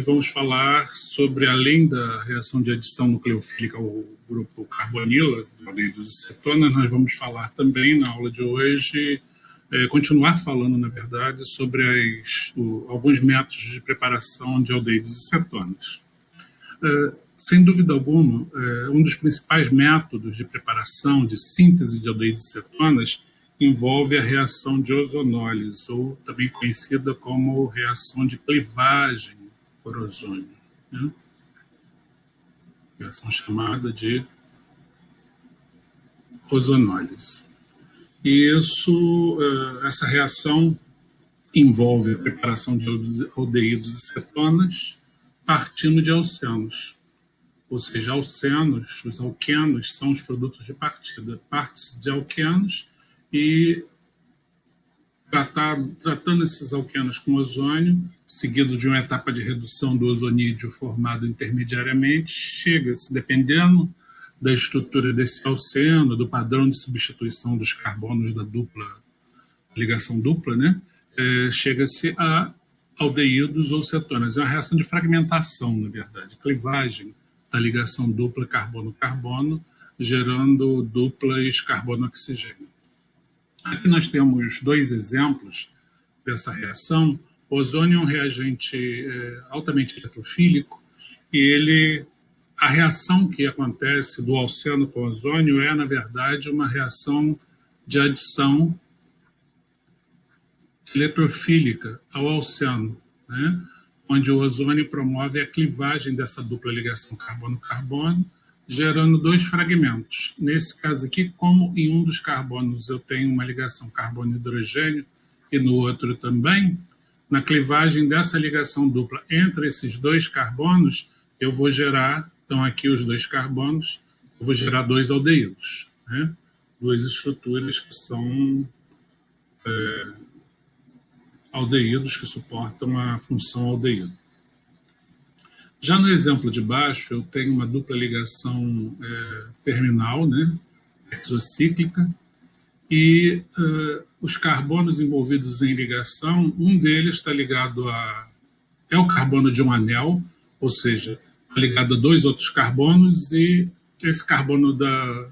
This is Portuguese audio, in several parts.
vamos falar sobre, além da reação de adição nucleofílica ao grupo carbonila, aldeídos e cetonas, nós vamos falar também, na aula de hoje, continuar falando, na verdade, sobre alguns métodos de preparação de aldeídos e cetonas. Sem dúvida alguma, um dos principais métodos de preparação, de síntese de aldeídos e cetonas, envolve a reação de ozonólise, ou também conhecida como reação de clivagem por ozônio, né? Reação chamada de ozonólise. E essa reação envolve a preparação de aldeídos e cetonas partindo de alcenos. Ou seja, alcenos, os alquenos são os produtos de partida, partes de alquenos, e tratando esses alquenos com ozônio, seguido de uma etapa de redução do ozonídeo formado intermediariamente, chega-se, dependendo da estrutura desse alceno, do padrão de substituição dos carbonos da ligação dupla, né? Chega-se a aldeídos ou cetonas. É uma reação de fragmentação, na verdade, clivagem da ligação dupla carbono-carbono, gerando duplas carbono-oxigênio. Aqui nós temos dois exemplos dessa reação. O ozônio é um reagente altamente eletrofílico e a reação que acontece do alceno com ozônio é, na verdade, uma reação de adição eletrofílica ao alceno, né? Onde o ozônio promove a clivagem dessa dupla ligação carbono-carbono, gerando dois fragmentos. Nesse caso aqui, como em um dos carbonos eu tenho uma ligação carbono-hidrogênio e no outro também, na clivagem dessa ligação dupla entre esses dois carbonos, eu vou gerar, então aqui os dois carbonos, eu vou gerar dois aldeídos, né? Duas estruturas que são aldeídos, que suportam a função aldeído. Já no exemplo de baixo, eu tenho uma dupla ligação terminal, né, exocíclica, e os carbonos envolvidos em ligação, um deles está ligado é o carbono de um anel, ou seja, está ligado a dois outros carbonos, e esse carbono da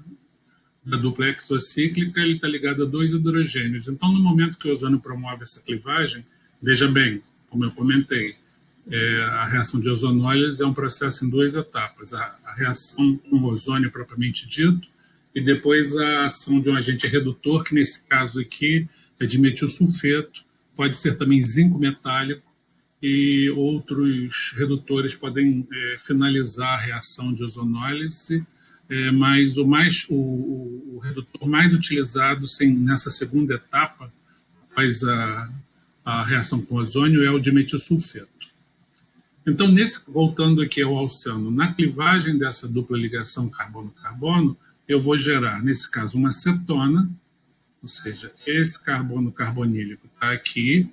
dupla exocíclica ele está ligado a dois hidrogênios. Então, no momento que o ozônio promove essa clivagem, veja bem, como eu comentei, a reação de ozonólise é um processo em duas etapas. A reação com o ozônio propriamente dito, e depois a ação de um agente redutor, que nesse caso aqui é de metilsulfeto, pode ser também zinco metálico, e outros redutores podem finalizar a reação de ozonólise, mas o redutor mais utilizado nessa segunda etapa, após a reação com ozônio, é o de metilsulfeto. Então, voltando aqui ao alceno, na clivagem dessa dupla ligação carbono-carbono, eu vou gerar, nesse caso, uma cetona, ou seja, esse carbono carbonílico está aqui,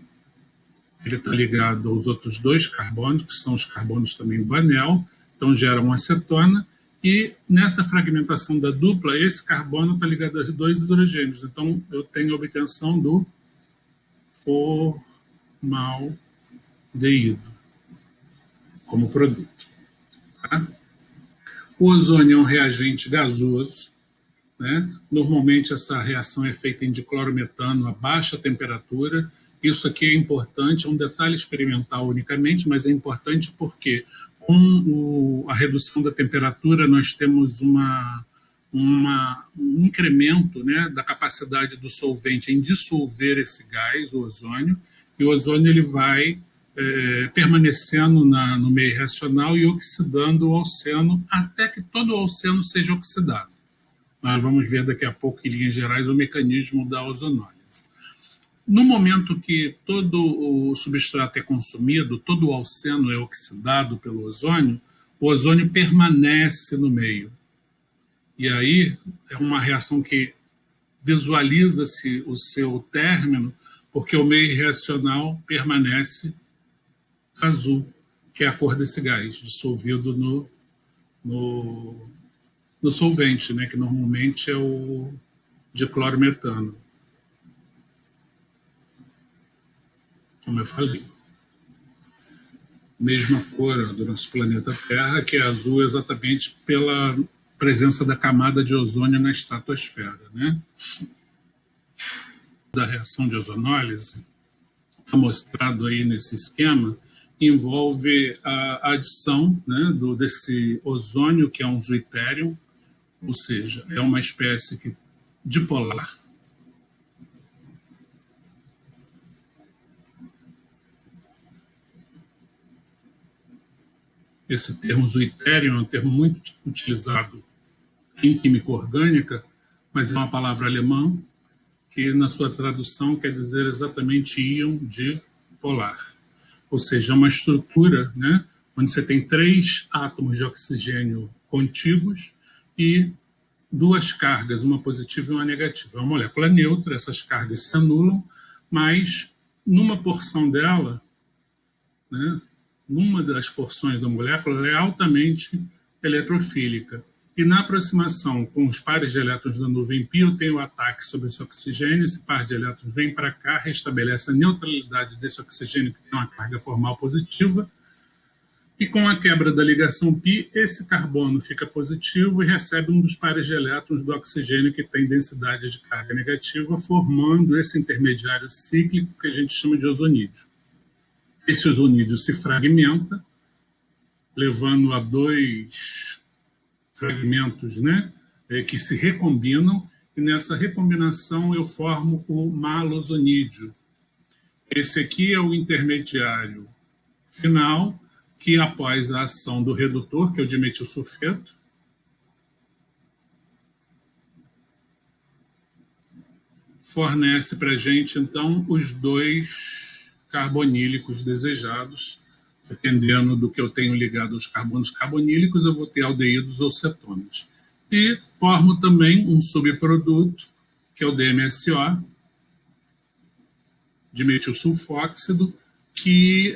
ele está ligado aos outros dois carbonos, que são os carbonos também do anel, então gera uma cetona, e nessa fragmentação da dupla, esse carbono está ligado a dois hidrogênios, então eu tenho a obtenção do formaldeído como produto. Tá? O ozônio é um reagente gasoso, né? Normalmente essa reação é feita em diclorometano a baixa temperatura. Isso aqui é importante, é um detalhe experimental unicamente, mas é importante porque com a redução da temperatura nós temos um incremento, né, da capacidade do solvente em dissolver esse gás, o ozônio, e o ozônio ele vai permanecendo no meio reacional e oxidando o alceno até que todo o alceno seja oxidado. Nós vamos ver daqui a pouco, em linhas gerais, o mecanismo da ozonólise. No momento que todo o substrato é consumido, todo o alceno é oxidado pelo ozônio, o ozônio permanece no meio. E aí é uma reação que visualiza-se o seu término, porque o meio reacional permanece azul, que é a cor desse gás, dissolvido no solvente, né, que normalmente é o diclorometano, como eu falei. mesma cor do nosso planeta Terra, que é azul exatamente pela presença da camada de ozônio na estratosfera, né? Da reação de ozonólise, está mostrado aí nesse esquema, envolve a adição, né, desse ozônio, que é um zwitterium, ou seja, é uma espécie dipolar. Esse termo zwitterium é um termo muito utilizado em química orgânica, mas é uma palavra alemã que, na sua tradução, quer dizer exatamente íon dipolar. Ou seja, é uma estrutura, né, onde você tem 3 átomos de oxigênio contíguos e 2 cargas, uma positiva e uma negativa. É uma molécula neutra, essas cargas se anulam, mas numa porção dela, né, numa das porções da molécula, ela é altamente eletrofílica. E na aproximação com os pares de elétrons da nuvem π, eu tenho o ataque sobre esse oxigênio, esse par de elétrons vem para cá, restabelece a neutralidade desse oxigênio que tem uma carga formal positiva, e com a quebra da ligação π, esse carbono fica positivo e recebe um dos pares de elétrons do oxigênio que tem densidade de carga negativa, formando esse intermediário cíclico que a gente chama de ozonídeo. Esse ozonídeo se fragmenta, levando a 2 fragmentos, né, que se recombinam, e nessa recombinação eu formo o malozonídeo. Esse aqui é o intermediário final, que após a ação do redutor, que é o dimetilsulfeto, fornece para a gente, então, os 2 carbonílicos desejados. Dependendo do que eu tenho ligado aos carbonos carbonílicos, eu vou ter aldeídos ou cetonas. E formo também um subproduto, que é o DMSO, dimetilsulfóxido, que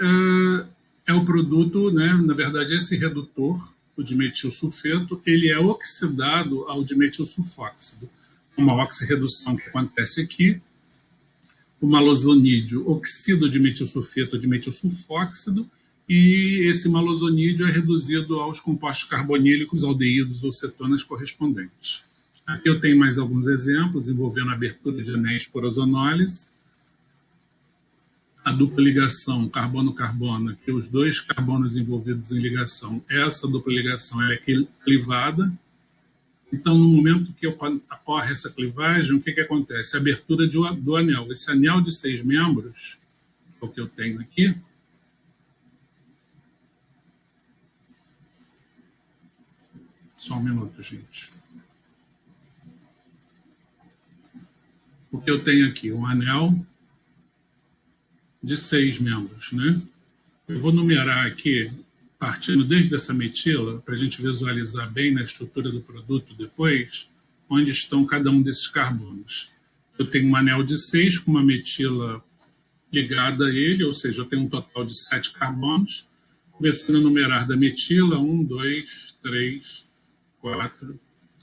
é o produto, né, na verdade, esse redutor, o dimetilsulfeto, ele é oxidado ao dimetilsulfóxido. Uma oxirredução que acontece aqui, o malozonídeo oxida o dimetilsulfeto, o dimetilsulfóxido, e esse malozonídeo é reduzido aos compostos carbonílicos, aldeídos ou cetonas correspondentes. Aqui eu tenho mais alguns exemplos envolvendo a abertura de anéis por ozonólise, a dupla ligação carbono-carbono, que os 2 carbonos envolvidos em ligação, essa dupla ligação ela é clivada. Então, no momento que ocorre essa clivagem, o que acontece? A abertura do anel. Esse anel de 6 membros, que é o que eu tenho aqui, só um minuto, gente. O que eu tenho aqui? Um anel de 6 membros, né? Eu vou numerar aqui, partindo desde essa metila, para a gente visualizar bem na estrutura do produto depois, onde estão cada um desses carbonos. Eu tenho um anel de 6 com uma metila ligada a ele, ou seja, eu tenho um total de 7 carbonos. Começando a numerar da metila, 1, 2, 3, 4,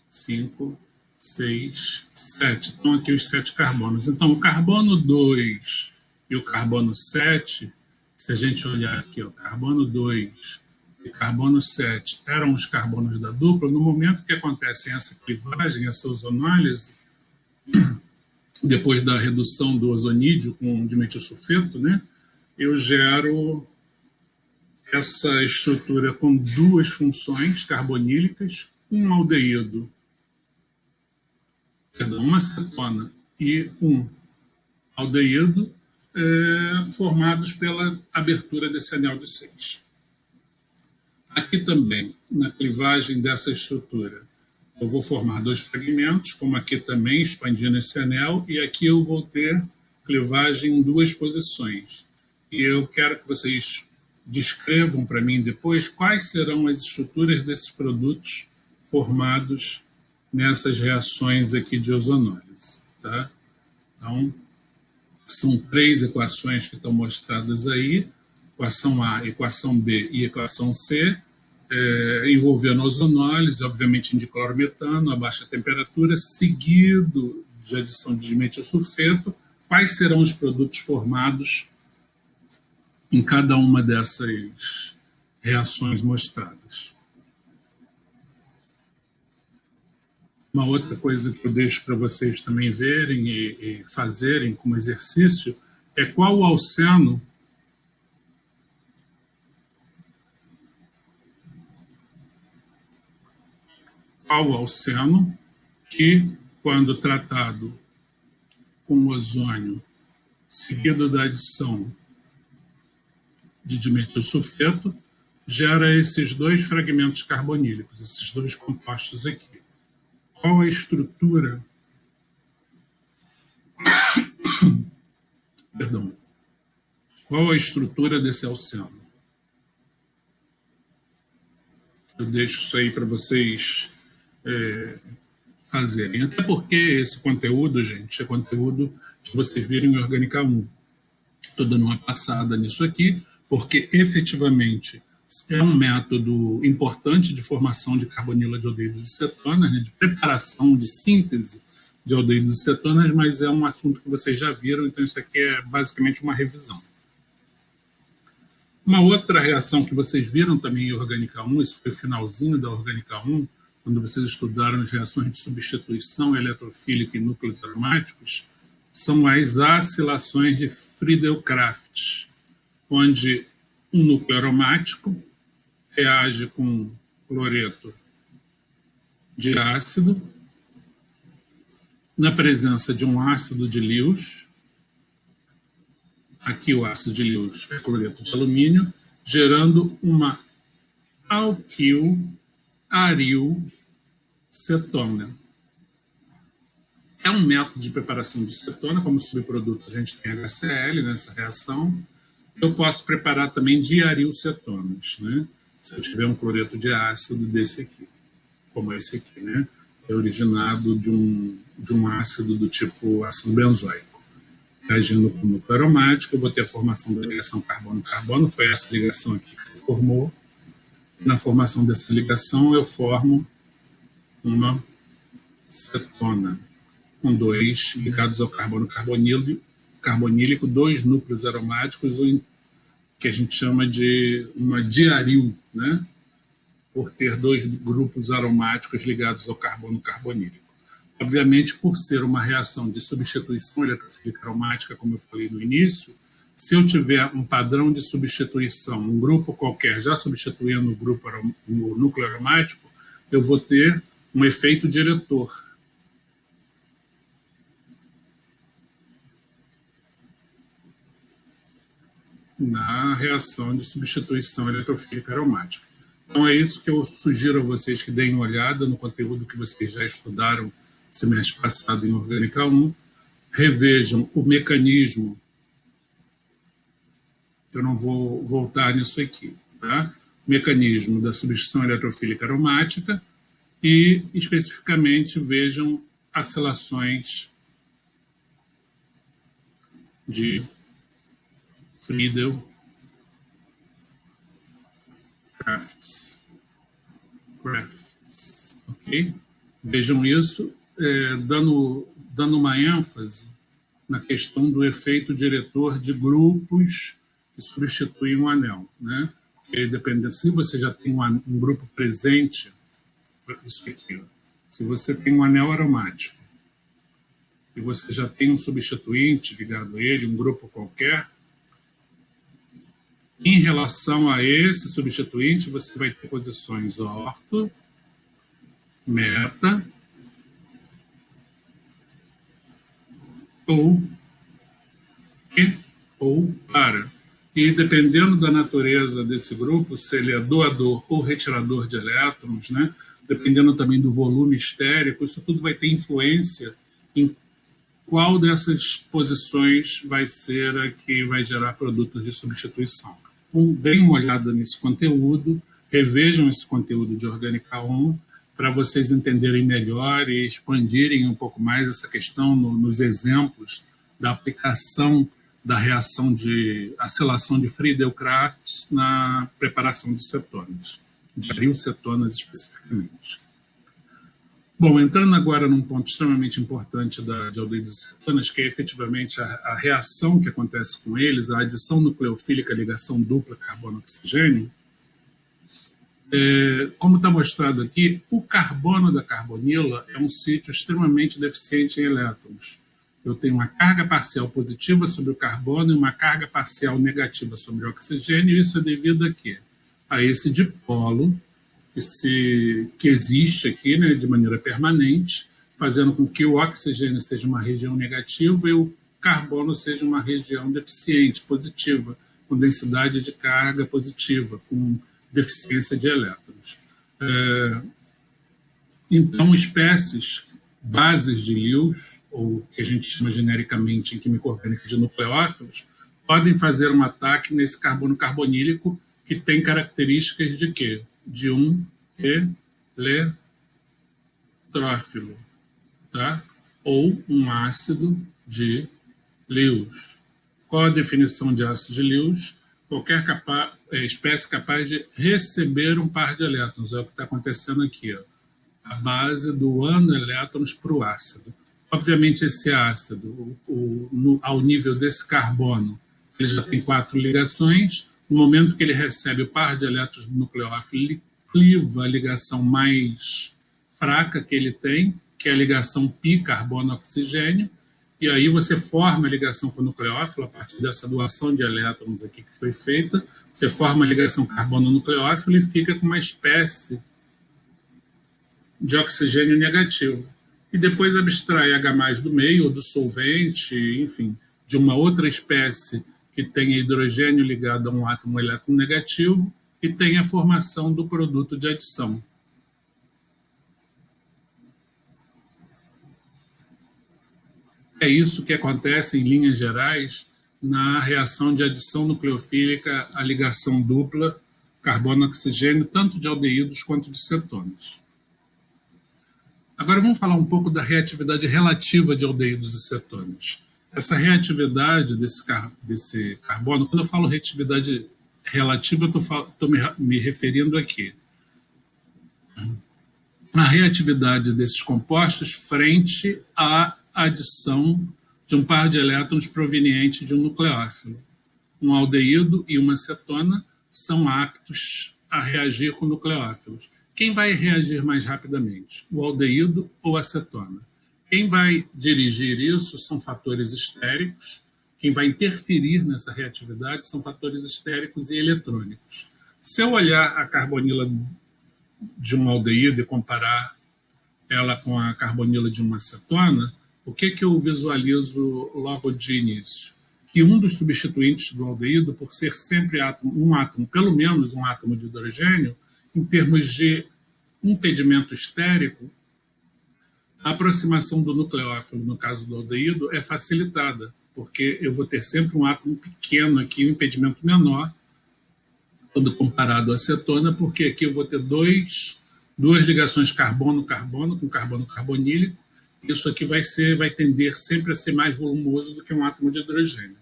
5, 6, 7. Estão aqui os 7 carbonos. Então, o carbono 2 e o carbono 7, se a gente olhar aqui, o carbono 2 e carbono 7 eram os carbonos da dupla. No momento que acontece essa clivagem, essa ozonólise, depois da redução do ozonídeo com dimetilsulfeto, né, eu gero essa estrutura com 2 funções carbonílicas, um aldeído, uma cetona e um aldeído, formados pela abertura desse anel de 6. Aqui também, na clivagem dessa estrutura, eu vou formar 2 fragmentos, como aqui também, expandindo esse anel, e aqui eu vou ter clivagem em 2 posições. E eu quero que vocês descrevam para mim depois quais serão as estruturas desses produtos formados nessas reações aqui de ozonólise, tá? Então, são 3 equações que estão mostradas aí, equação A, equação B e equação C, envolvendo ozonólise, obviamente em diclorometano, a baixa temperatura, seguido de adição de dimetilsulfeto. Quais serão os produtos formados em cada uma dessas reações mostradas. Uma outra coisa que eu deixo para vocês também verem e fazerem como exercício é qual o alceno que, quando tratado com ozônio, seguido da adição de dimetilsulfeto, gera esses dois fragmentos carbonílicos, esses dois compostos aqui. Qual a estrutura? Perdão. Qual a estrutura desse alceno? Eu deixo isso aí para vocês fazerem. Até porque esse conteúdo, gente, é conteúdo que vocês viram em Orgânica 1. Estou dando uma passada nisso aqui, porque efetivamente é um método importante de formação de carbonila de aldeídos e cetonas, né, de preparação, de síntese de aldeídos e cetonas, mas é um assunto que vocês já viram, então isso aqui é basicamente uma revisão. Uma outra reação que vocês viram também em Orgânica 1, isso foi o finalzinho da Orgânica 1, quando vocês estudaram as reações de substituição eletrofílica em núcleos aromáticos, são as acilações de Friedel-Crafts, onde um núcleo aromático reage com cloreto de ácido na presença de um ácido de Lewis. Aqui o ácido de Lewis é cloreto de alumínio, gerando uma alquil-aril-cetona. É um método de preparação de cetona, como subproduto a gente tem HCl nessa reação. Eu posso preparar também diarilcetonas, né? Se eu tiver um cloreto de ácido desse aqui, como esse aqui, né? É originado de um ácido do tipo ácido benzoico. Reagindo com o núcleo aromático, eu vou ter a formação da ligação carbono-carbono, foi essa ligação aqui que se formou. Na formação dessa ligação, eu formo uma cetona, com dois ligados ao carbono carbonílico, dois núcleos aromáticos, que a gente chama de uma diaril, né? Por ter dois grupos aromáticos ligados ao carbono carbonílico. Obviamente, por ser uma reação de substituição eletrofílica aromática, como eu falei no início, se eu tiver um padrão de substituição, um grupo qualquer já substituindo o núcleo aromático, eu vou ter um efeito diretor. Na reação de substituição eletrofílica aromática. Então é isso que eu sugiro a vocês que deem uma olhada no conteúdo que vocês já estudaram semestre passado em Orgânica 1, revejam o mecanismo, eu não vou voltar nisso aqui, tá? O mecanismo da substituição eletrofílica aromática e, especificamente, vejam acilações de Friedel-Crafts, ok? Vejam isso, dando uma ênfase na questão do efeito diretor de grupos que substituem um anel, né? Porque dependendo, se você já tem um grupo presente, isso aqui, se você tem um anel aromático e você já tem um substituinte ligado a ele, um grupo qualquer, em relação a esse substituinte, você vai ter posições orto, meta ou para. E dependendo da natureza desse grupo, se ele é doador ou retirador de elétrons, né, dependendo também do volume estérico, isso tudo vai ter influência em qual dessas posições vai ser a que vai gerar produtos de substituição. Então, deem uma olhada nesse conteúdo, revejam esse conteúdo de Orgânica 1, para vocês entenderem melhor e expandirem um pouco mais essa questão nos exemplos da aplicação da reação de acilação de Friedel-Crafts na preparação de cetonas, de arilcetonas especificamente. Bom, entrando agora num ponto extremamente importante de aldeídos e cetonas, que é efetivamente a reação que acontece com eles, a adição nucleofílica, ligação dupla carbono-oxigênio, Como está mostrado aqui, o carbono da carbonila é um sítio extremamente deficiente em elétrons. Eu tenho uma carga parcial positiva sobre o carbono e uma carga parcial negativa sobre o oxigênio, e isso é devido a quê? A esse dipolo que existe aqui, né, de maneira permanente, fazendo com que o oxigênio seja uma região negativa e o carbono seja uma região deficiente, positiva, com densidade de carga positiva, com deficiência de elétrons. Então, espécies, bases de Lewis, ou que a gente chama genericamente em química orgânica de nucleófilos, podem fazer um ataque nesse carbono carbonílico que tem características de quê? De um eletrófilo, tá? Ou um ácido de Lewis. Qual a definição de ácido de Lewis? Qualquer espécie capaz de receber um par de elétrons. É o que está acontecendo aqui. Ó. A base doando elétrons para o ácido. Obviamente, esse ácido, ao nível desse carbono, ele já tem 4 ligações. No momento que ele recebe o par de elétrons do nucleófilo, ele cliva a ligação mais fraca que ele tem, que é a ligação π carbono-oxigênio, e aí você forma a ligação com o nucleófilo a partir dessa doação de elétrons aqui que foi feita, você forma a ligação carbono-nucleófilo e fica com uma espécie de oxigênio negativo. E depois abstrai H+ do meio, ou do solvente, enfim, de uma outra espécie que tenha hidrogênio ligado a um átomo eletronegativo e tem a formação do produto de adição. É isso que acontece, em linhas gerais, na reação de adição nucleofílica à ligação dupla carbono-oxigênio, tanto de aldeídos quanto de cetonas. Agora vamos falar um pouco da reatividade relativa de aldeídos e cetonas. Essa reatividade desse carbono, quando eu falo reatividade relativa, eu estou me referindo aqui à reatividade desses compostos frente à adição de um par de elétrons proveniente de um nucleófilo. Um aldeído e uma cetona são aptos a reagir com nucleófilos. Quem vai reagir mais rapidamente? O aldeído ou a cetona? Quem vai dirigir isso são fatores estéricos. Quem vai interferir nessa reatividade são fatores estéricos e eletrônicos. Se eu olhar a carbonila de um aldeído e comparar ela com a carbonila de uma cetona, o que eu visualizo logo de início? Que um dos substituintes do aldeído, por ser sempre um átomo, pelo menos um átomo de hidrogênio, em termos de impedimento estérico, a aproximação do nucleófilo, no caso do aldeído, é facilitada, porque eu vou ter sempre um átomo pequeno aqui, um impedimento menor, quando comparado à cetona, porque aqui eu vou ter duas ligações carbono-carbono, com carbono carbonílico. Isso aqui vai tender sempre a ser mais volumoso do que um átomo de hidrogênio.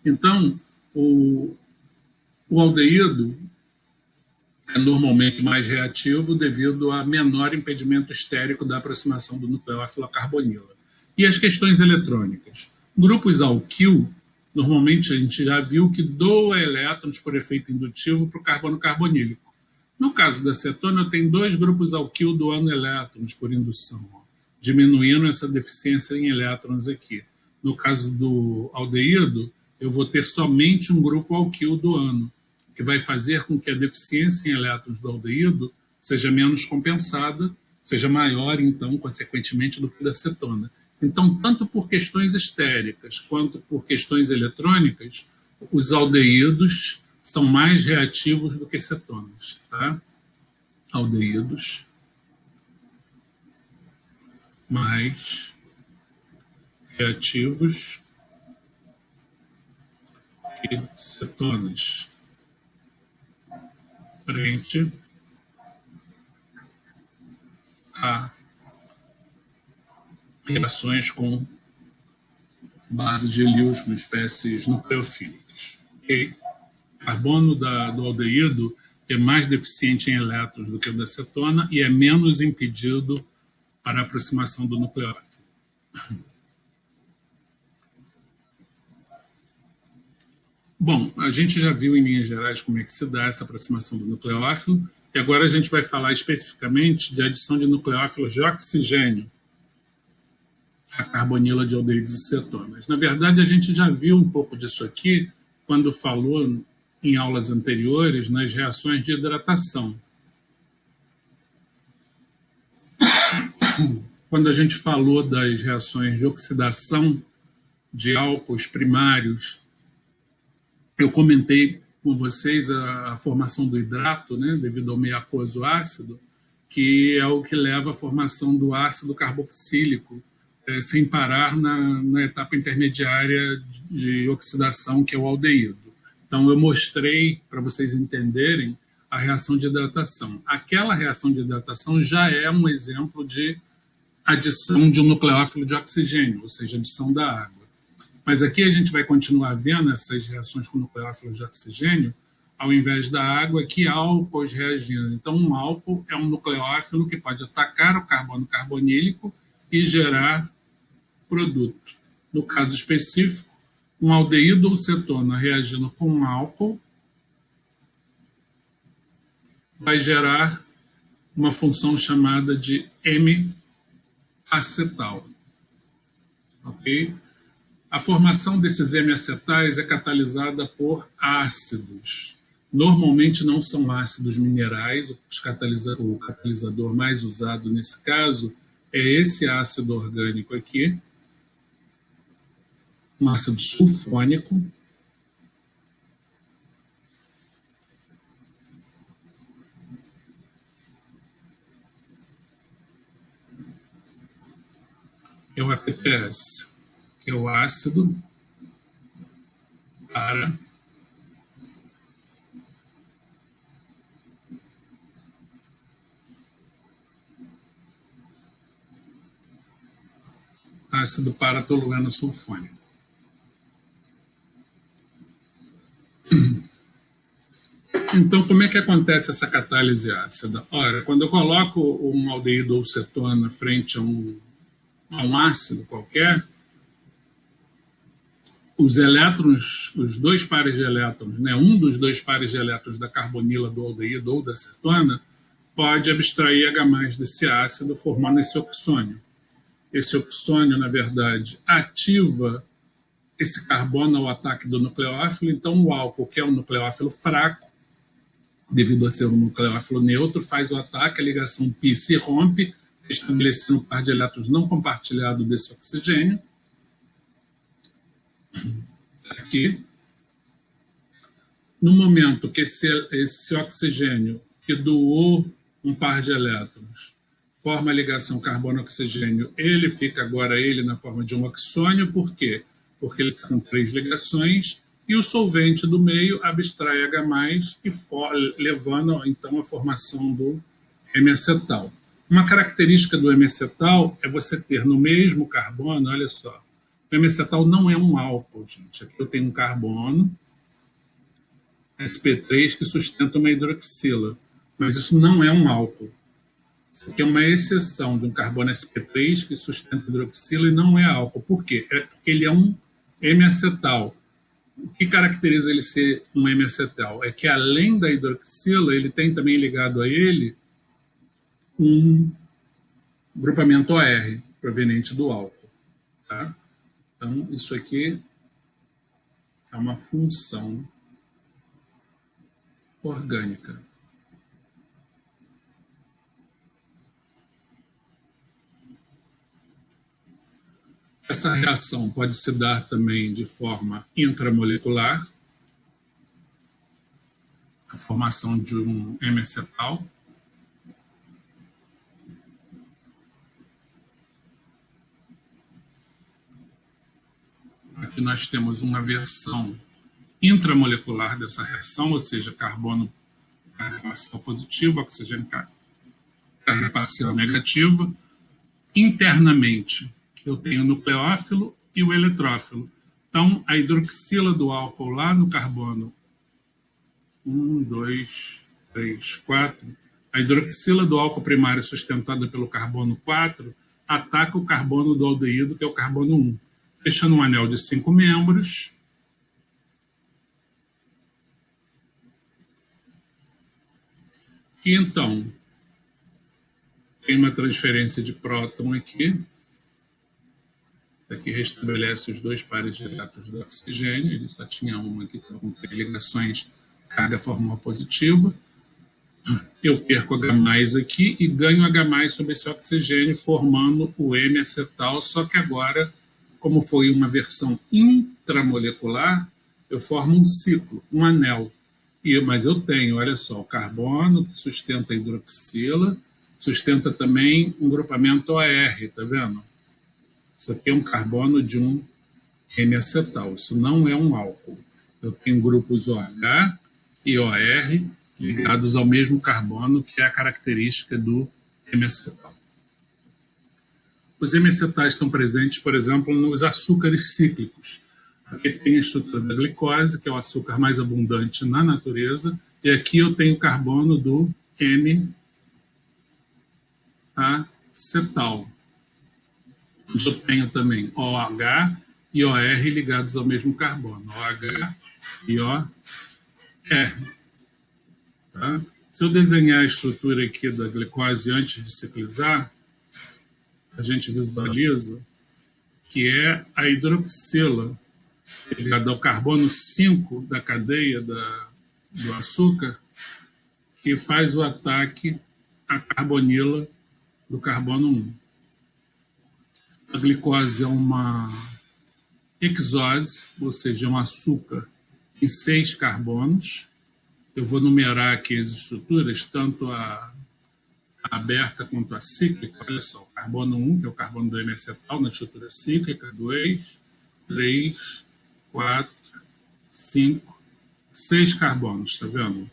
Então, o aldeído é normalmente mais reativo devido a menor impedimento estérico da aproximação do nucleófilo à carbonila. E as questões eletrônicas? Grupos alquil, normalmente a gente já viu que doa elétrons por efeito indutivo para o carbono carbonílico. No caso da cetona, eu tenho 2 grupos alquil doando elétrons por indução, diminuindo essa deficiência em elétrons aqui. No caso do aldeído, eu vou ter somente um grupo alquil doando, que vai fazer com que a deficiência em elétrons do aldeído seja menos compensada, seja maior, então, consequentemente, do que da cetona. Então, tanto por questões estéricas quanto por questões eletrônicas, os aldeídos são mais reativos do que cetonas. Tá? Aldeídos mais reativos que cetonas frente a reações com bases de Lewis com espécies nucleofílicas. Okay? Carbono do aldeído é mais deficiente em elétrons do que o da cetona e é menos impedido para a aproximação do nucleófilo. Bom, a gente já viu em linhas gerais como é que se dá essa aproximação do nucleófilo, e agora a gente vai falar especificamente de adição de nucleófilos de oxigênio a carbonila de aldeídos e cetonas. Na verdade, a gente já viu um pouco disso aqui quando falou em aulas anteriores nas reações de hidratação. Quando a gente falou das reações de oxidação de álcools primários, eu comentei com vocês a formação do hidrato, né, devido ao meio aquoso ácido, que é o que leva à formação do ácido carboxílico, sem parar na etapa intermediária de oxidação, que é o aldeído. Então, eu mostrei, para vocês entenderem, a reação de hidratação. Aquela reação de hidratação já é um exemplo de adição de um nucleófilo de oxigênio, ou seja, adição da água. Mas aqui a gente vai continuar vendo essas reações com nucleófilos de oxigênio, ao invés da água, que álcools reagindo. Então, um álcool é um nucleófilo que pode atacar o carbono carbonílico e gerar produto. No caso específico, um aldeído ou cetona reagindo com um álcool vai gerar uma função chamada de M-acetal. Ok? A formação desses M-acetais é catalisada por ácidos. Normalmente não são ácidos minerais, o catalisador mais usado nesse caso é esse ácido orgânico aqui, um ácido sulfônico. É o APPS, que é o ácido para ácido para-tolueno sulfônico. Então, como é que acontece essa catálise ácida? Ora, quando eu coloco um aldeído ou cetona frente a um ácido qualquer, os elétrons, os dois pares de elétrons, né, um dos dois pares de elétrons da carbonila do aldeído ou da cetona, pode abstrair H+ desse ácido, formando esse oxônio. Esse oxônio, na verdade, ativa esse carbono ao ataque do nucleófilo. Então, o álcool, que é um nucleófilo fraco, devido a ser um nucleófilo neutro, faz o ataque, a ligação π se rompe, estabelecendo um par de elétrons não compartilhado desse oxigênio. Aqui. No momento que esse oxigênio, que doou um par de elétrons, forma a ligação carbono-oxigênio, ele fica agora na forma de um oxônio. Por quê? Porque ele está com 3 ligações e o solvente do meio abstrai H+, e levando então a formação do M-acetal. Uma característica do M-acetal é você ter no mesmo carbono, olha só, o M-acetal não é um álcool, gente. Aqui eu tenho um carbono, sp3, que sustenta uma hidroxila, mas isso não é um álcool. Isso aqui é uma exceção de um carbono sp3 que sustenta hidroxila e não é álcool. Por quê? É porque ele é um M-acetal. O que caracteriza ele ser um M-acetal é que, além da hidroxila, ele tem também ligado a ele um grupamento OR, proveniente do álcool. Tá? Então, isso aqui é uma função orgânica. Essa reação pode se dar também de forma intramolecular, a formação de um M-acetal. Aqui nós temos uma versão intramolecular dessa reação, ou seja, carbono carga parcial positiva, oxigênio carga parcial negativa. Internamente, eu tenho o nucleófilo e o eletrófilo. Então, a hidroxila do álcool lá no carbono 1, 2, 3, 4, a hidroxila do álcool primário sustentada pelo carbono 4 ataca o carbono do aldeído, que é o carbono 1, fechando um anel de 5 membros. E então, tem uma transferência de próton aqui. Aqui restabelece os dois pares diretos do oxigênio. Ele só tinha uma aqui, então tem ligações carga formal positiva. Eu perco H+ aqui e ganho H+ sobre esse oxigênio, formando o M-acetal, só que agora, como foi uma versão intramolecular, eu formo um ciclo, um anel. Mas eu tenho, olha só, o carbono que sustenta a hidroxila, sustenta também um grupamento OR, tá vendo? Isso aqui é um carbono de um M-acetal, isso não é um álcool. Eu tenho grupos OH e OR ligados ao mesmo carbono, que é a característica do M-acetal. Os M-acetais estão presentes, por exemplo, nos açúcares cíclicos. Aqui tem a estrutura da glicose, que é o açúcar mais abundante na natureza, e aqui eu tenho o carbono do M-acetal. Eu tenho também OH e OR ligados ao mesmo carbono, OH e OR. Tá? Se eu desenhar a estrutura aqui da glicose antes de ciclizar, a gente visualiza que é a hidroxila ligada ao carbono 5 da cadeia do açúcar que faz o ataque à carbonila do carbono 1. A glicose é uma hexose, ou seja, um açúcar em 6 carbonos. Eu vou numerar aqui as estruturas, tanto a aberta quanto a cíclica. Olha só, o carbono 1, que é o carbono do M-acetal, na estrutura cíclica, 2, 3, 4, 5, 6 carbonos, está vendo?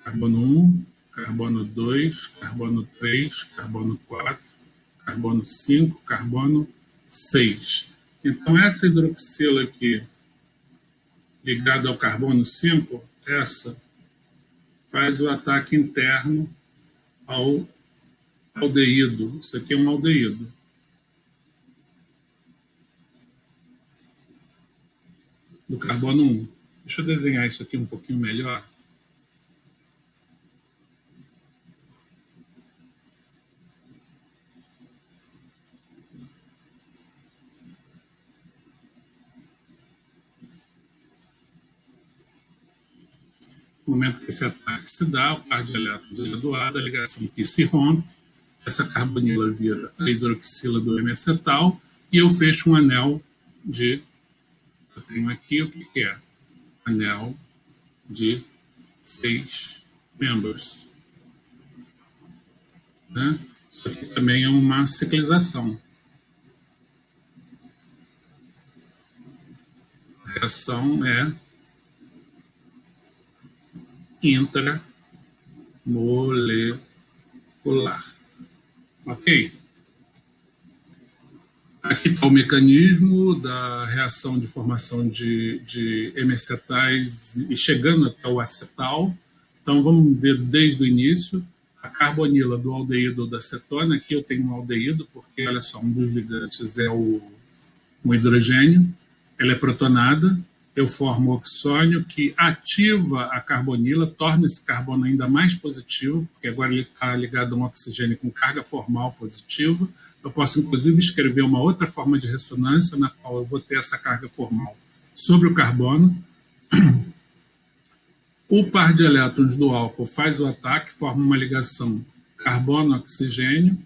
Carbono 1, carbono 2, carbono 3, carbono 4, carbono 5, carbono 6. Então, essa hidroxila aqui, ligada ao carbono 5, essa faz o ataque interno ao aldeído. Isso aqui é um aldeído. Do carbono 1. Deixa eu desenhar isso aqui um pouquinho melhor. No momento que esse ataque se dá, o par de elétrons é doado, a ligação aqui se rompe, essa carbonila vira a hidroxila do M-acetal e eu fecho um anel de... Eu tenho aqui o que é? Anel de 6 membros. Né? Isso aqui também é uma ciclização. A reação é intramolecular. Ok? Aqui está o mecanismo da reação de formação de M-acetais e chegando até o acetal. Então, vamos ver desde o início. A carbonila do aldeído da cetona. Aqui eu tenho um aldeído, porque, olha só, um dos ligantes é um hidrogênio. Ela é protonada. Eu formo o oxônio que ativa a carbonila, torna esse carbono ainda mais positivo, porque agora ele está ligado a um oxigênio com carga formal positiva. Eu posso, inclusive, escrever uma outra forma de ressonância na qual eu vou ter essa carga formal sobre o carbono. O par de elétrons do álcool faz o ataque, forma uma ligação carbono-oxigênio,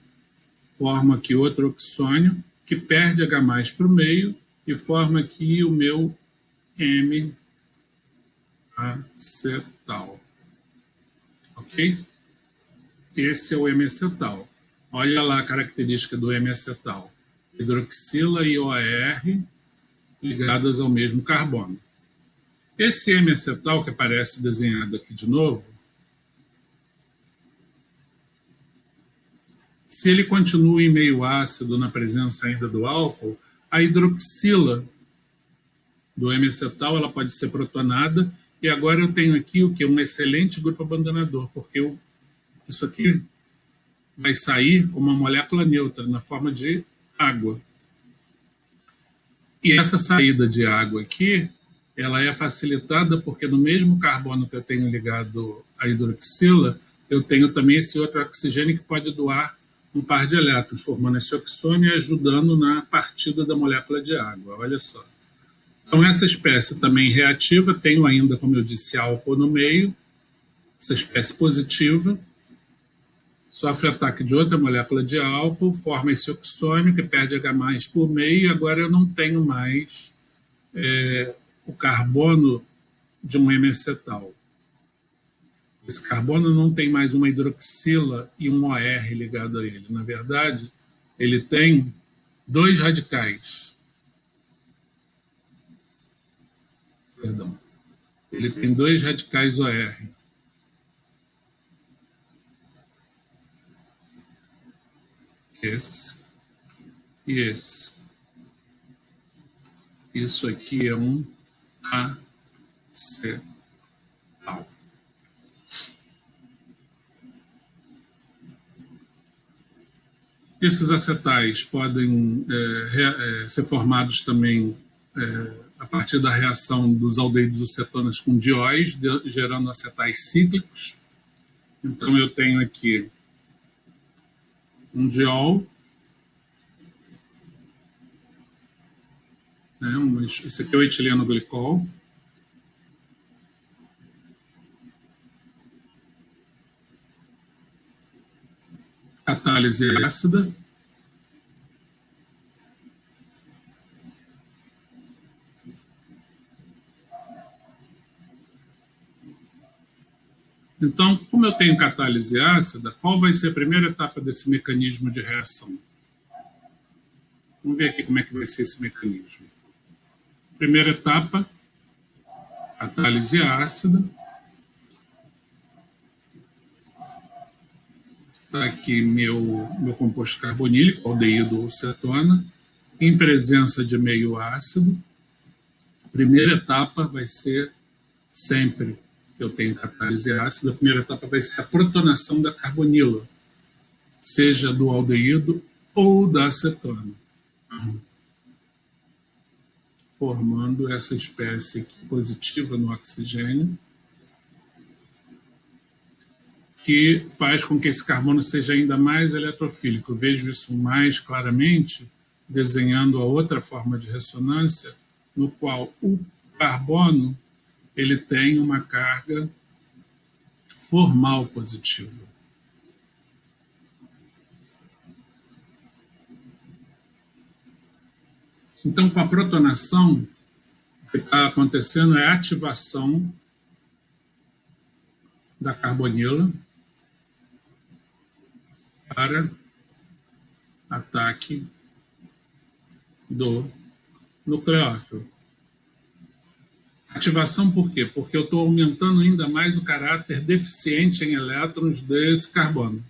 forma aqui outro oxônio, que perde H+ para o meio e forma aqui o meu M-acetal. Ok? Esse é o M-acetal. Olha lá a característica do M-acetal. Hidroxila e OR ligadas ao mesmo carbono. Esse M-acetal, que aparece desenhado aqui de novo, se ele continua em meio ácido na presença ainda do álcool, a hidroxila do M-acetal ela pode ser protonada, e agora eu tenho aqui o que? Um excelente grupo abandonador, porque isso aqui vai sair uma molécula neutra na forma de água. E essa saída de água aqui, ela é facilitada porque no mesmo carbono que eu tenho ligado à hidroxila, eu tenho também esse outro oxigênio que pode doar um par de elétrons, formando esse oxônio e ajudando na partida da molécula de água. Olha só. Então, essa espécie também reativa, tenho ainda, como eu disse, álcool no meio, essa espécie positiva, sofre ataque de outra molécula de álcool, forma esse oxônio que perde H+ por meio, e agora eu não tenho mais o carbono de um M-acetal. Esse carbono não tem mais uma hidroxila e um OR ligado a ele. Na verdade, ele tem dois radicais. Perdão. Ele tem dois radicais OR. Esse e esse. Isso aqui é um acetal. Esses acetais podem ser formados também a partir da reação dos aldeídos cetonas com dióis, gerando acetais cíclicos. Então, eu tenho aqui um diol, né, esse aqui é o etileno glicol. Catálise ácida. Então, como eu tenho catálise ácida, qual vai ser a primeira etapa desse mecanismo de reação? Vamos ver aqui como é que vai ser esse mecanismo. Primeira etapa, catálise ácida. Está aqui meu composto carbonílico, aldeído ou cetona, em presença de meio ácido. A primeira etapa vai ser sempre que eu tenho catálise ácida, a primeira etapa vai ser a protonação da carbonila, seja do aldeído ou da cetona, formando essa espécie aqui positiva no oxigênio, que faz com que esse carbono seja ainda mais eletrofílico. Eu vejo isso mais claramente desenhando a outra forma de ressonância, no qual o carbono ele tem uma carga formal positiva. Então, com a protonação, o que está acontecendo é a ativação da carbonila para ataque do nucleófilo. Ativação por quê? Porque eu estou aumentando ainda mais o caráter deficiente em elétrons desse carbono.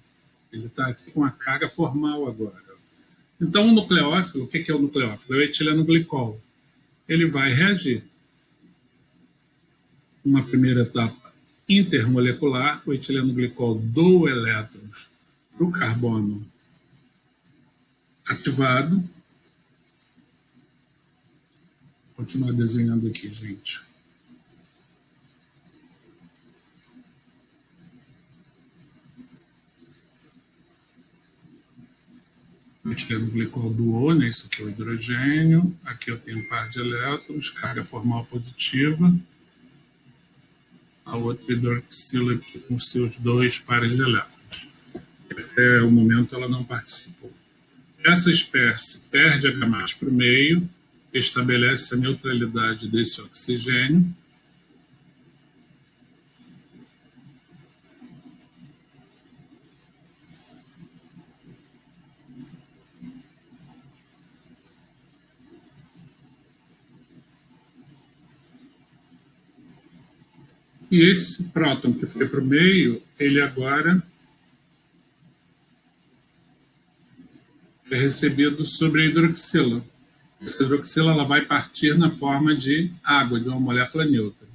Ele está aqui com a carga formal agora. Então, o nucleófilo, o que é o nucleófilo? É o etileno glicol. Ele vai reagir. Uma primeira etapa intermolecular, o etileno glicol doa elétrons para o carbono ativado. Vou continuar desenhando aqui, gente. O etileno glicol doou, né? Isso aqui é o hidrogênio. Aqui eu tenho um par de elétrons, carga formal positiva. A outra hidroxila aqui com seus dois pares de elétrons. Até o momento ela não participou. Essa espécie perde H+ para o meio, estabelece a neutralidade desse oxigênio. E esse próton que foi para o meio, ele agora é recebido sobre a hidroxila. Essa hidroxila ela vai partir na forma de água, de uma molécula neutra.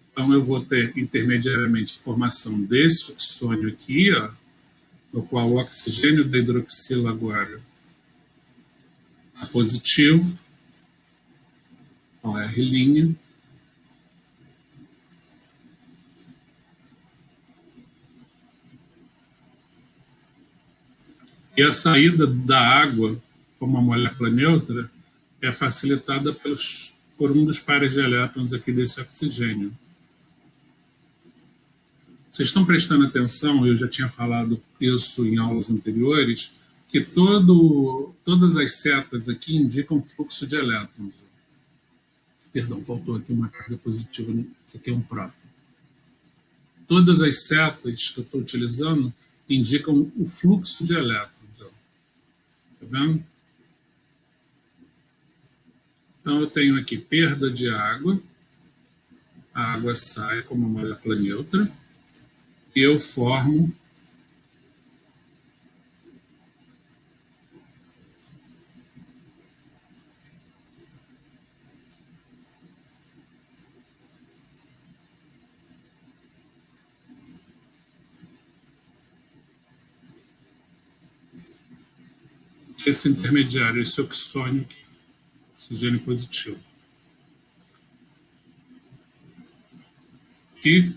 Então, eu vou ter intermediariamente a formação desse oxônio aqui, ó, no qual o oxigênio da hidroxila agora é positivo, OR', E a saída da água, como uma molécula neutra, é facilitada por um dos pares de elétrons aqui desse oxigênio. Vocês estão prestando atenção, eu já tinha falado isso em aulas anteriores, que todas as setas aqui indicam fluxo de elétrons. Perdão, faltou aqui uma carga positiva, isso aqui é um próton. Todas as setas que eu estou utilizando indicam o fluxo de elétrons. Está vendo? Então, eu tenho aqui perda de água, a água sai como uma molécula neutra, e eu formo esse intermediário, esse oxônio aqui, oxigênio positivo. E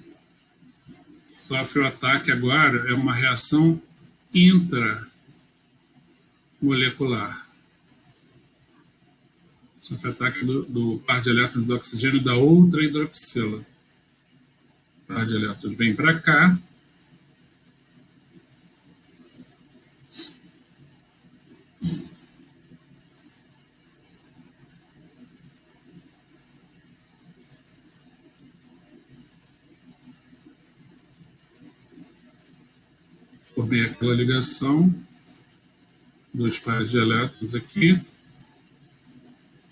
o afroataque agora é uma reação intramolecular. O afroataque do par de elétrons do oxigênio da outra hidroxila. O par de elétrons vem para cá. Formei aquela ligação, dois pares de elétrons aqui,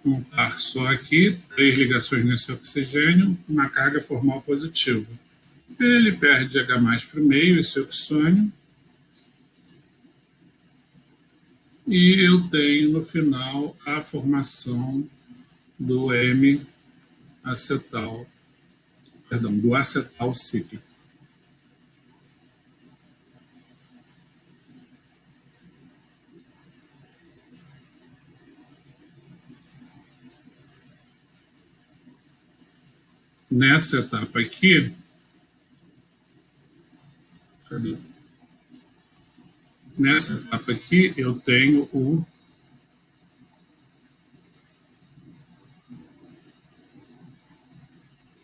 um par só aqui, 3 ligações nesse oxigênio, uma carga formal positiva. Ele perde H+ para o meio, esse oxônio, e eu tenho no final a formação do M-acetal, perdão, do acetal cíclico. Nessa etapa aqui, nessa etapa aqui, eu tenho o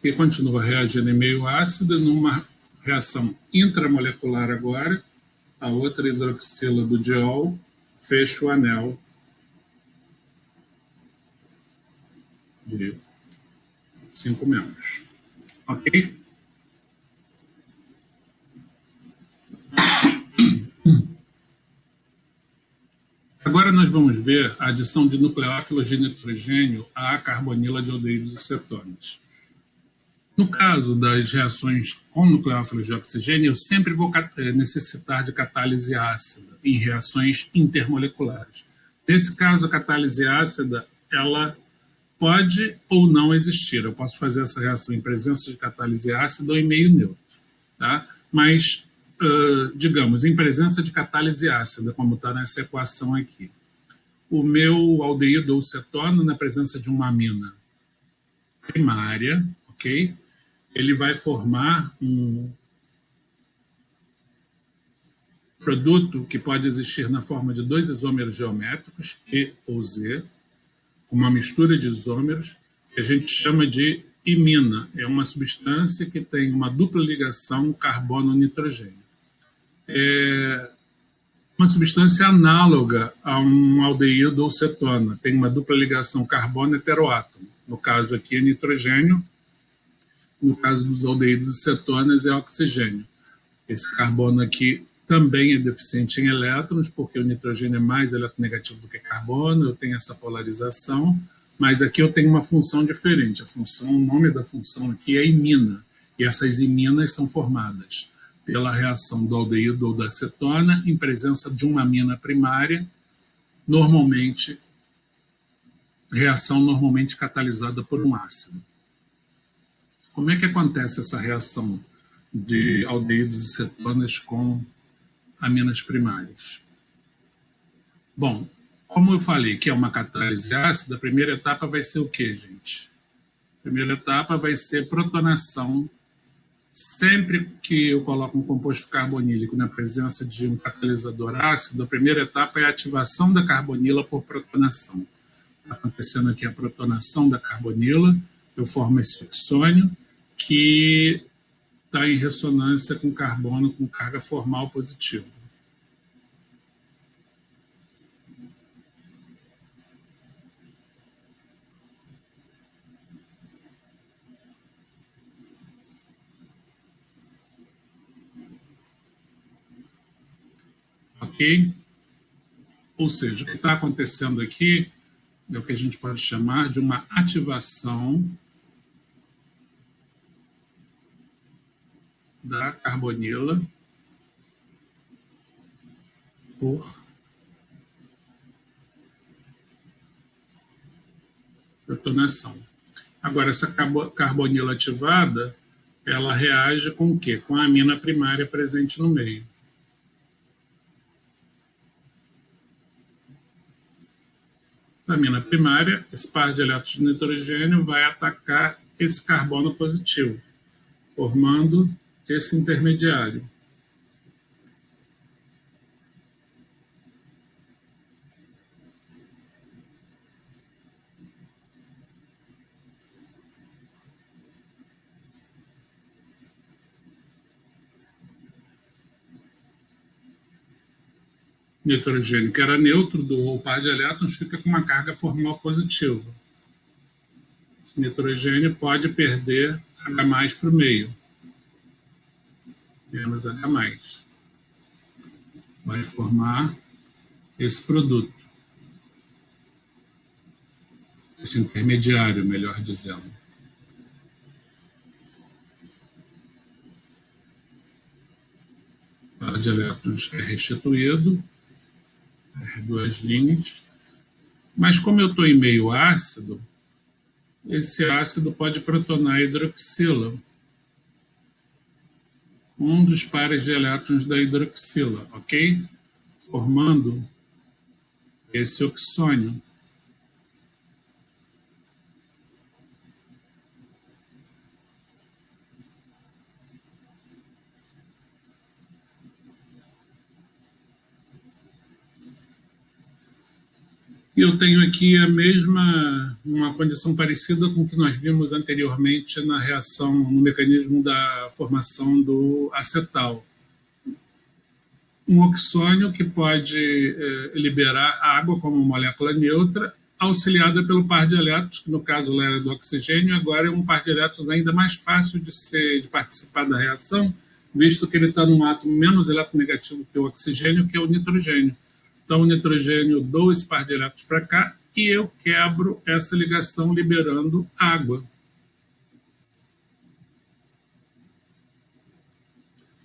que continua reagindo em meio ácido, numa reação intramolecular agora, a outra hidroxila do diol fecha o anel de 5 membros. Ok? Agora nós vamos ver a adição de nucleófilos de nitrogênio à carbonila de aldeídos e cetonas. No caso das reações com nucleófilos de oxigênio, eu sempre vou necessitar de catálise ácida em reações intermoleculares. Nesse caso, a catálise ácida, ela pode ou não existir. Eu posso fazer essa reação em presença de catálise ácida ou em meio neutro. Tá? Mas, digamos, em presença de catálise ácida, como está nessa equação aqui, o meu aldeído ou cetona, na presença de uma amina primária, ok? Ele vai formar um produto que pode existir na forma de 2 isômeros geométricos, E ou Z, uma mistura de isômeros, que a gente chama de imina. É uma substância que tem uma dupla ligação carbono-nitrogênio. É uma substância análoga a um aldeído ou cetona. Tem uma dupla ligação carbono-heteroátomo. No caso aqui é nitrogênio, no caso dos aldeídos e cetonas é oxigênio. Esse carbono aqui também é deficiente em elétrons, porque o nitrogênio é mais eletronegativo do que carbono, eu tenho essa polarização, mas aqui eu tenho uma função diferente. O nome da função aqui é imina, e essas iminas são formadas pela reação do aldeído ou da cetona em presença de uma amina primária, reação normalmente catalisada por um ácido. Como é que acontece essa reação de aldeídos e cetonas com aminas primárias? Bom, como eu falei que é uma catálise ácida, a primeira etapa vai ser o quê, gente? A primeira etapa vai ser protonação Sempre que eu coloco um composto carbonílico na presença de um catalisador ácido, a primeira etapa é a ativação da carbonila por protonação. Está acontecendo aqui a protonação da carbonila, eu formo esse oxônio, que está em ressonância com carbono com carga formal positiva. Ok? Ou seja, o que está acontecendo aqui é o que a gente pode chamar de uma ativação da carbonila por protonação. Agora, essa carbonila ativada, ela reage com o quê? Com a amina primária presente no meio. A amina primária, esse par de elétrons de nitrogênio vai atacar esse carbono positivo, formando esse intermediário. Nitrogênio, que era neutro do par de elétrons, fica com uma carga formal positiva. Esse nitrogênio pode perder H+ para o meio. Menos H+. Vai formar esse produto. Esse intermediário, melhor dizendo. O par de elétrons é restituído, duas linhas. Mas como eu estou em meio ácido, esse ácido pode protonar a hidroxila, um dos pares de elétrons da hidroxila, ok? Formando esse oxônio. E eu tenho aqui uma condição parecida com o que nós vimos anteriormente na reação, no mecanismo da formação do acetal. Um oxônio que pode liberar água como molécula neutra, auxiliada pelo par de elétrons, que no caso era do oxigênio, agora é um par de elétrons ainda mais fácil de participar da reação, visto que ele está num átomo menos eletronegativo que o oxigênio, que é o nitrogênio. Então, o nitrogênio dou esse par de elétrons para cá e eu quebro essa ligação liberando água.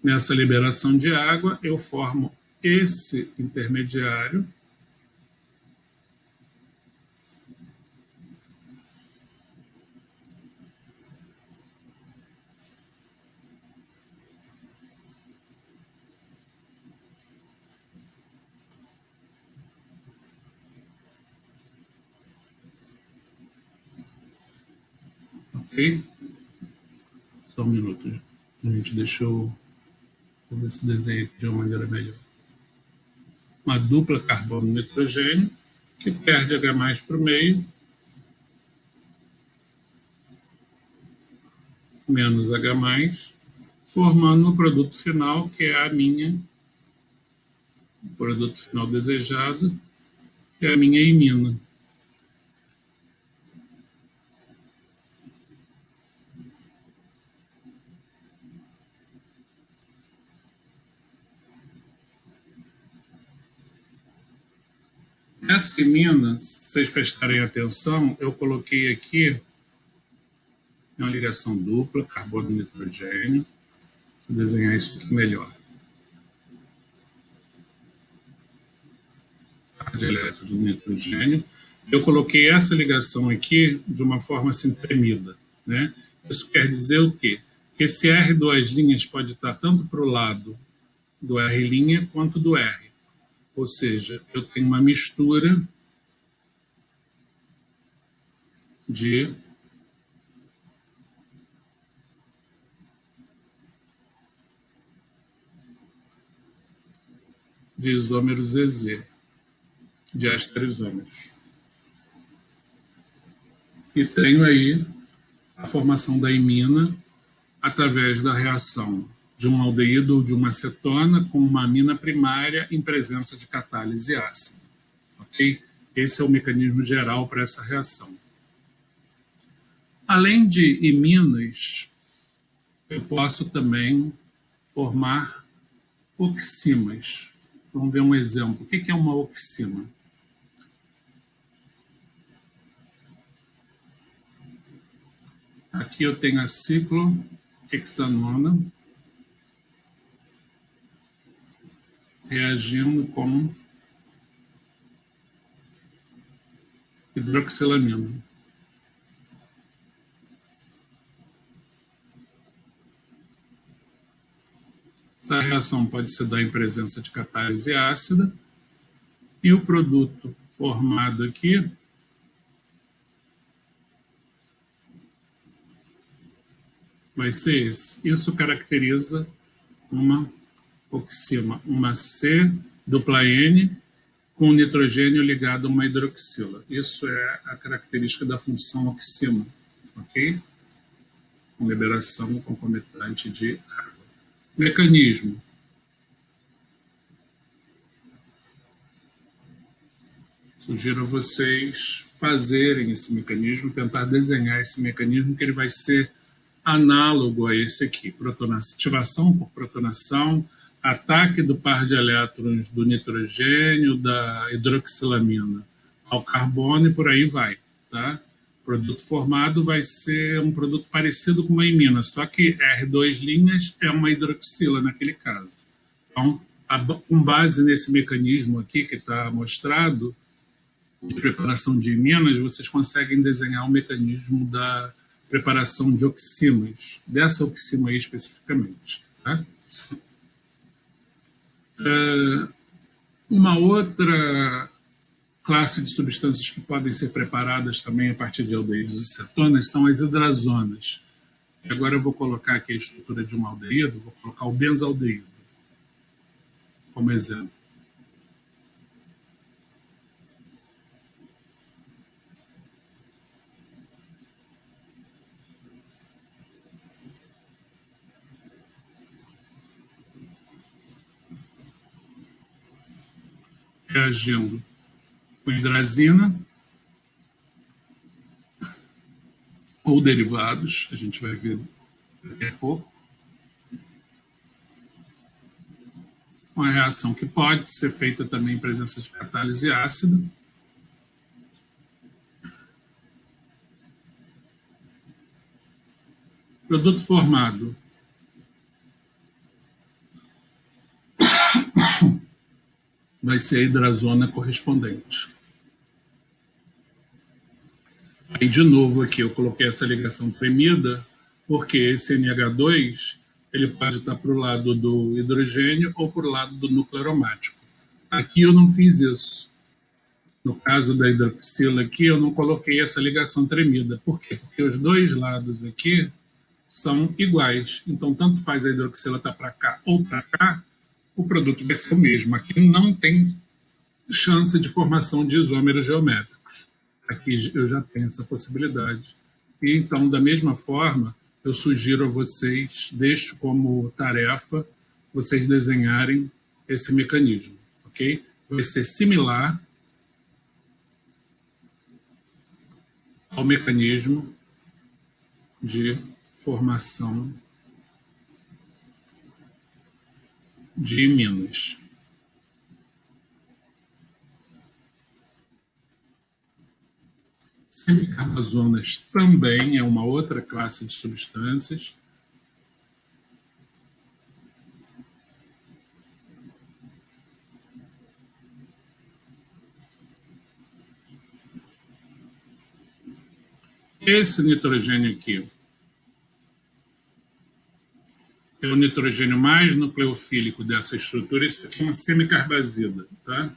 Nessa liberação de água, eu formo esse intermediário. Ok? Só um minuto. Gente, deixa eu fazer esse desenho aqui de uma maneira melhor. Uma dupla carbono-nitrogênio, que perde H+ para o meio, menos H+, formando o produto final, que é o produto final desejado, que é a minha imina. Essa imina, se vocês prestarem atenção, eu coloquei aqui uma ligação dupla, carbono e nitrogênio. Vou desenhar isso aqui melhor. De elétrons do nitrogênio. Eu coloquei essa ligação aqui de uma forma assim tremida, né? Isso quer dizer o quê? Que esse R2' pode estar tanto para o lado do R' quanto do R. Ou seja, eu tenho uma mistura de de isômeros ZZ, de esteroisômeros. E tenho aí a formação da imina através da reação de um aldeído ou de uma acetona com uma amina primária em presença de catálise ácida. Okay? Esse é o mecanismo geral para essa reação. Além de iminas, eu posso também formar oximas. Vamos ver um exemplo. O que é uma oxima? Aqui eu tenho a ciclohexanona reagindo com hidroxilamina. Essa reação pode se dar em presença de catálise ácida e o produto formado aqui vai ser esse. Isso caracteriza uma oxima, uma C-N com nitrogênio ligado a uma hidroxila. Isso é a característica da função oxima, ok? Com liberação concomitante de água. Mecanismo. Sugiro a vocês fazerem esse mecanismo, tentar desenhar esse mecanismo, que ele vai ser análogo a esse aqui. Ativação por protonação, ataque do par de elétrons do nitrogênio, da hidroxilamina ao carbono e por aí vai. Tá? O produto formado vai ser um produto parecido com uma imina, só que R2' é uma hidroxila naquele caso. Então, com base nesse mecanismo aqui que está mostrado, de preparação de iminas, vocês conseguem desenhar o mecanismo da preparação de oximas, dessa oxima aí especificamente. Tá? Uma outra classe de substâncias que podem ser preparadas também a partir de aldeídos e cetonas são as hidrazonas. Agora eu vou colocar aqui a estrutura de um aldeído, vou colocar o benzaldeído como exemplo. Reagindo com hidrazina ou derivados, a gente vai ver daqui a pouco. Uma reação que pode ser feita também em presença de catálise ácida. Produto formado vai ser a hidrazona correspondente. Aí, de novo, aqui eu coloquei essa ligação tremida, porque esse NH2 ele pode estar para o lado do hidrogênio ou para o lado do núcleo aromático. Aqui eu não fiz isso. No caso da hidroxila aqui, eu não coloquei essa ligação tremida. Por quê? Porque os dois lados aqui são iguais. Então, tanto faz a hidroxila estar para cá ou para cá, o produto vai ser o mesmo. Aqui não tem chance de formação de isômeros geométricos. Aqui eu já tenho essa possibilidade. E, então, da mesma forma, eu sugiro a vocês, deixo como tarefa, vocês desenharem esse mecanismo, ok? Vai ser similar ao mecanismo de formação de iminas. Semicarbozonas também é uma outra classe de substâncias. Esse nitrogênio aqui é o nitrogênio mais nucleofílico dessa estrutura. Esse aqui é uma semicarbazida, tá?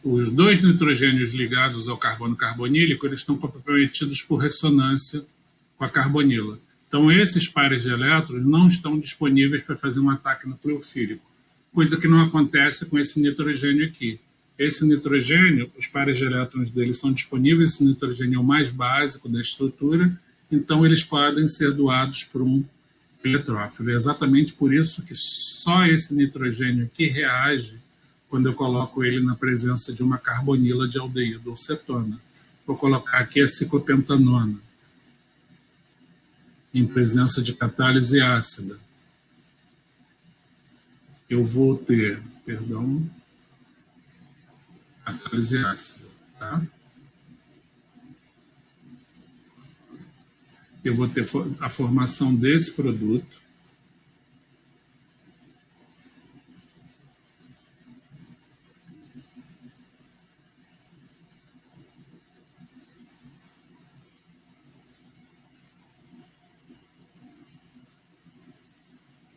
Os dois nitrogênios ligados ao carbono carbonílico, eles estão comprometidos por ressonância com a carbonila. Então, esses pares de elétrons não estão disponíveis para fazer um ataque nucleofílico, coisa que não acontece com esse nitrogênio aqui. Esse nitrogênio, os pares de elétrons dele são disponíveis, esse nitrogênio é o mais básico da estrutura, então eles podem ser doados por um eletrófilo. É exatamente por isso que só esse nitrogênio aqui reage quando eu coloco ele na presença de uma carbonila de aldeído ou cetona. Vou colocar aqui a ciclopentanona, em presença de catálise ácida. Eu vou ter, catálise ácida, tá? Eu vou ter a formação desse produto.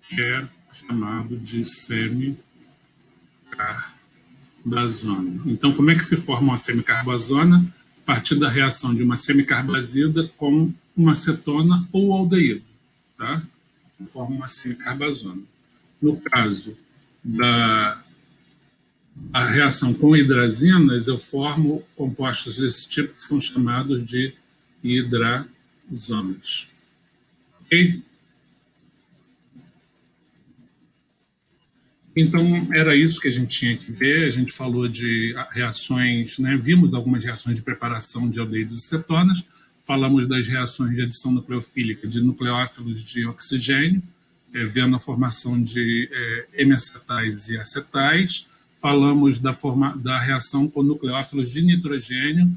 Que é chamado de semicarbazona. Então, como é que se forma uma semicarbazona? A partir da reação de uma semicarbazida com uma cetona ou aldeído, tá? Forma uma semicarbazona. No caso da reação com hidrazinas, eu formo compostos desse tipo que são chamados de hidrazonas. Ok? Então, era isso que a gente tinha que ver. A gente falou de reações, né? Vimos algumas reações de preparação de aldeídos e cetonas, falamos das reações de adição nucleofílica de nucleófilos de oxigênio, vendo a formação de M-acetais e acetais, falamos da reação com nucleófilos de nitrogênio,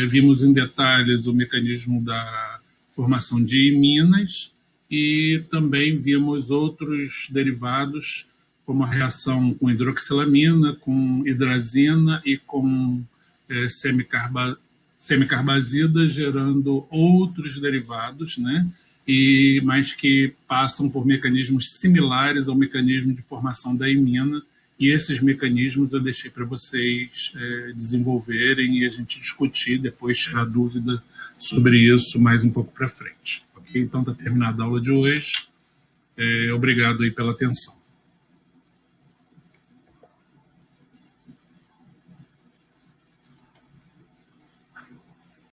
vimos em detalhes o mecanismo da formação de iminas e também vimos outros derivados, como a reação com hidroxilamina, com hidrazina e com semicarbazida, gerando outros derivados, né? Mas que passam por mecanismos similares ao mecanismo de formação da imina, e esses mecanismos eu deixei para vocês desenvolverem e a gente discutir, depois tirar dúvida sobre isso mais um pouco para frente. Okay? Então, está terminada a aula de hoje. Obrigado aí pela atenção.